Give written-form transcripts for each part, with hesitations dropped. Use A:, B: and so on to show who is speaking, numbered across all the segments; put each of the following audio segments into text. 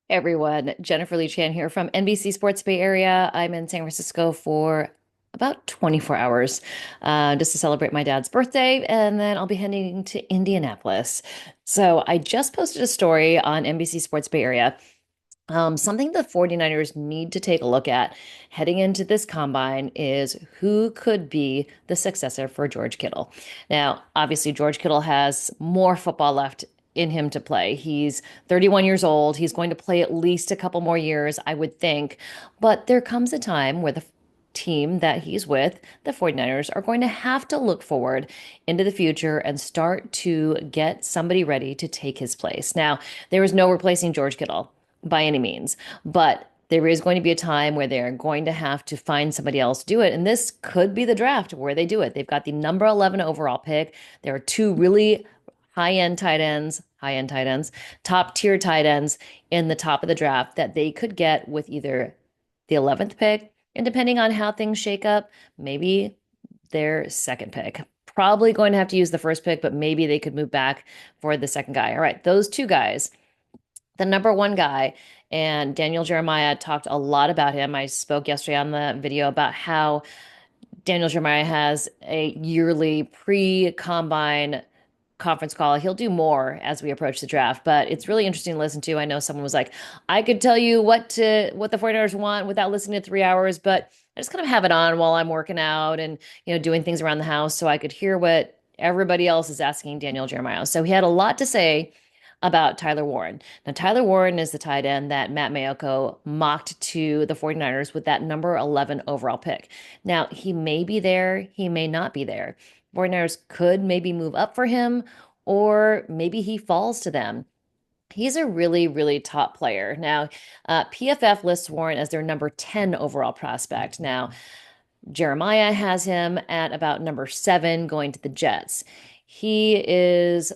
A: Everyone, Jennifer Lee Chan here from NBC Sports Bay Area. I'm in San Francisco for about 24 hours just to celebrate my dad's birthday, and then I'll be heading to Indianapolis. So I just posted a story on NBC Sports Bay Area. Something the 49ers need to take a look at heading into this combine is who could be the successor for George Kittle. Now, obviously, George Kittle has more football left in him to play. He's 31 years old. He's going to play at least a couple more years, I would think. But there comes a time where the team that he's with, the 49ers, are going to have to look forward into the future and start to get somebody ready to take his place. Now, there is no replacing George Kittle by any means, but there is going to be a time where they're going to have to find somebody else to do it. And this could be the draft where they do it. They've got the number 11 overall pick. There are two really high end tight ends, top tier tight ends in the top of the draft that they could get with either the 11th pick, and depending on how things shake up, maybe their second pick. Probably going to have to use the first pick, but maybe they could move back for the second guy. All right, those two guys, the number one guy, and Daniel Jeremiah talked a lot about him. I spoke yesterday on the video about how Daniel Jeremiah has a yearly pre-combine conference call. He'll do more as we approach the draft, but it's really interesting to listen to. I know someone was like, I could tell you what the 49ers want without listening to 3 hours, but I just kind of have it on while I'm working out and doing things around the house so I could hear what everybody else is asking Daniel Jeremiah. So he had a lot to say about Tyler Warren. Now, Tyler Warren is the tight end that Matt Maiocco mocked to the 49ers with that number 11 overall pick. Now, he may be there, he may not be there. 49ers could maybe move up for him, or maybe he falls to them. He's a really, really top player. Now, PFF lists Warren as their number 10 overall prospect. Now, Jeremiah has him at about number 7 going to the Jets. He is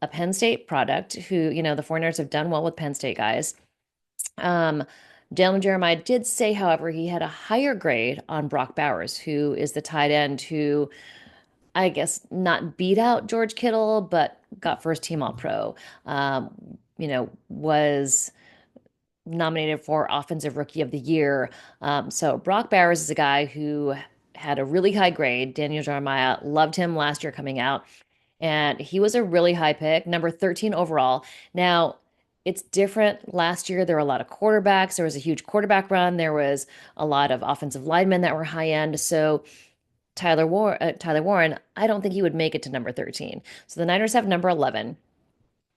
A: a Penn State product who, the 49ers have done well with Penn State guys. Um, Jalen Jeremiah did say, however, he had a higher grade on Brock Bowers, who is the tight end who, I guess, not beat out George Kittle, but got first team All Pro. Was nominated for Offensive Rookie of the Year. So Brock Bowers is a guy who had a really high grade. Daniel Jeremiah loved him last year coming out, and he was a really high pick, number 13 overall. Now, it's different. Last year, there were a lot of quarterbacks. There was a huge quarterback run. There was a lot of offensive linemen that were high end. So Tyler Warren, I don't think he would make it to number 13. So the Niners have number 11.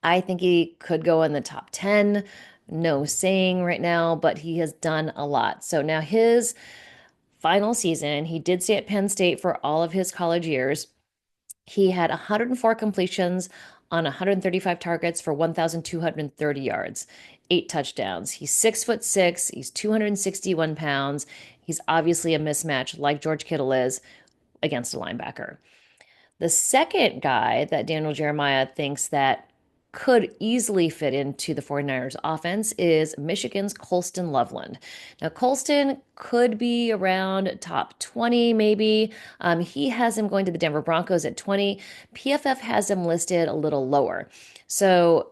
A: I think he could go in the top 10. No saying right now, but he has done a lot. So now his final season, he did stay at Penn State for all of his college years. He had 104 completions on 135 targets for 1,230 yards, 8 touchdowns. He's 6'6". He's 261 pounds. He's obviously a mismatch like George Kittle is against a linebacker. The second guy that Daniel Jeremiah thinks that could easily fit into the 49ers offense is Michigan's Colston Loveland. Now, Colston could be around top 20, maybe. He has him going to the Denver Broncos at 20. PFF has him listed a little lower. So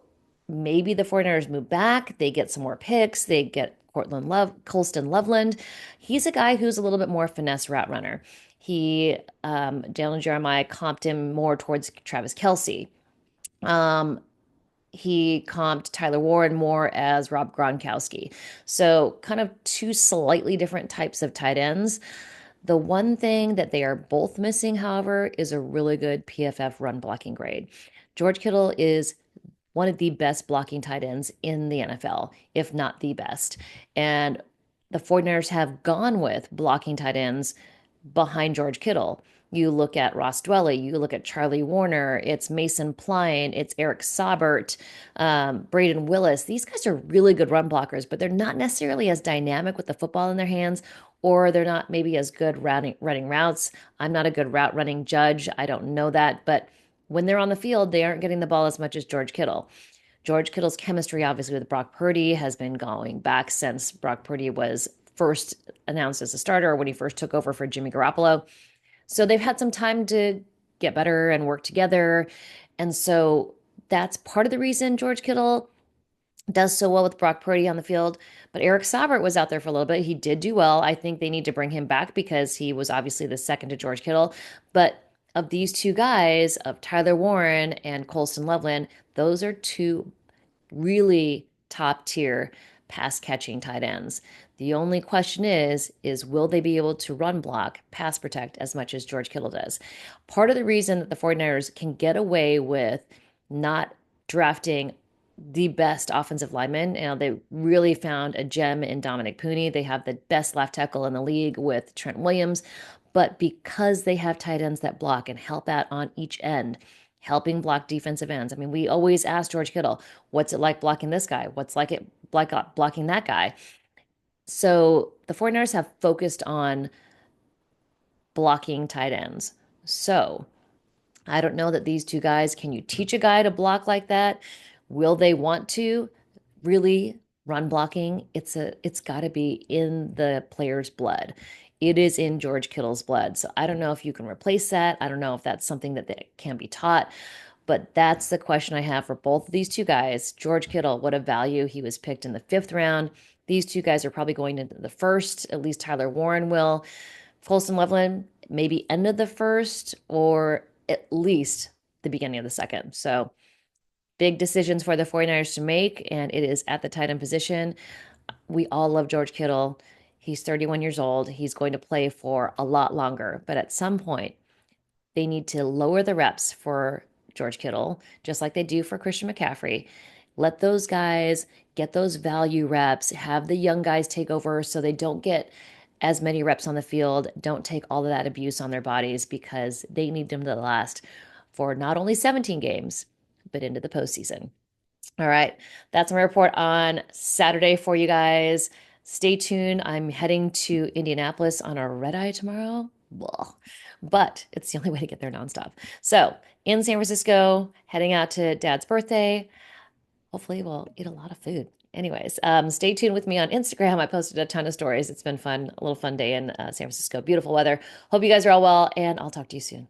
A: maybe the 49ers move back, they get some more picks, they get Colston Loveland. He's a guy who's a little bit more finesse route runner. Jalen Jeremiah comped him more towards Travis Kelce. Um, he comped Tyler Warren more as Rob Gronkowski. So, kind of two slightly different types of tight ends. The one thing that they are both missing, however, is a really good PFF run blocking grade. George Kittle is one of the best blocking tight ends in the NFL, if not the best. And the 49ers have gone with blocking tight ends behind George Kittle. You look at Ross Dwelly, you look at Charlie Warner, it's Mason Pline, it's Eric Saubert, Braden Willis. These guys are really good run blockers, but they're not necessarily as dynamic with the football in their hands, or they're not maybe as good running routes. I'm not a good route running judge. I don't know that, but when they're on the field, they aren't getting the ball as much as George Kittle. George Kittle's chemistry, obviously, with Brock Purdy has been going back since Brock Purdy was first announced as a starter when he first took over for Jimmy Garoppolo. So they've had some time to get better and work together. And so that's part of the reason George Kittle does so well with Brock Purdy on the field. But Eric Saubert was out there for a little bit. He did do well. I think they need to bring him back because he was obviously the second to George Kittle. But of these two guys, of Tyler Warren and Colston Loveland, those are two really top tier pass catching tight ends. The only question is will they be able to run block, pass protect as much as George Kittle does? Part of the reason that the 49ers can get away with not drafting the best offensive lineman. They really found a gem in Dominic Pooney. They have the best left tackle in the league with Trent Williams. But because they have tight ends that block and help out on each end, helping block defensive ends. I mean, we always ask George Kittle, what's it like blocking this guy? What's like it like blocking that guy? So the 49ers have focused on blocking tight ends. So I don't know that these two guys, can you teach a guy to block like that? Will they want to really run blocking? It's got to be in the player's blood. It is in George Kittle's blood. So I don't know if you can replace that. I don't know if that's something that can be taught. But that's the question I have for both of these two guys. George Kittle, what a value. He was picked in the fifth round. These two guys are probably going into the first. At least Tyler Warren will. Colston Loveland, maybe end of the first or at least the beginning of the second. So big decisions for the 49ers to make, and it is at the tight end position. We all love George Kittle. He's 31 years old. He's going to play for a lot longer. But at some point, they need to lower the reps for George Kittle, just like they do for Christian McCaffrey. Let those guys get those value reps, have the young guys take over so they don't get as many reps on the field, don't take all of that abuse on their bodies because they need them to last for not only 17 games, but into the postseason. All right. That's my report on Saturday for you guys. Stay tuned. I'm heading to Indianapolis on a red eye tomorrow. Blah. But it's the only way to get there nonstop. So, in San Francisco, heading out to Dad's birthday. Hopefully, we'll eat a lot of food. Anyways, stay tuned with me on Instagram. I posted a ton of stories. It's been fun, a little fun day in San Francisco. Beautiful weather. Hope you guys are all well, and I'll talk to you soon.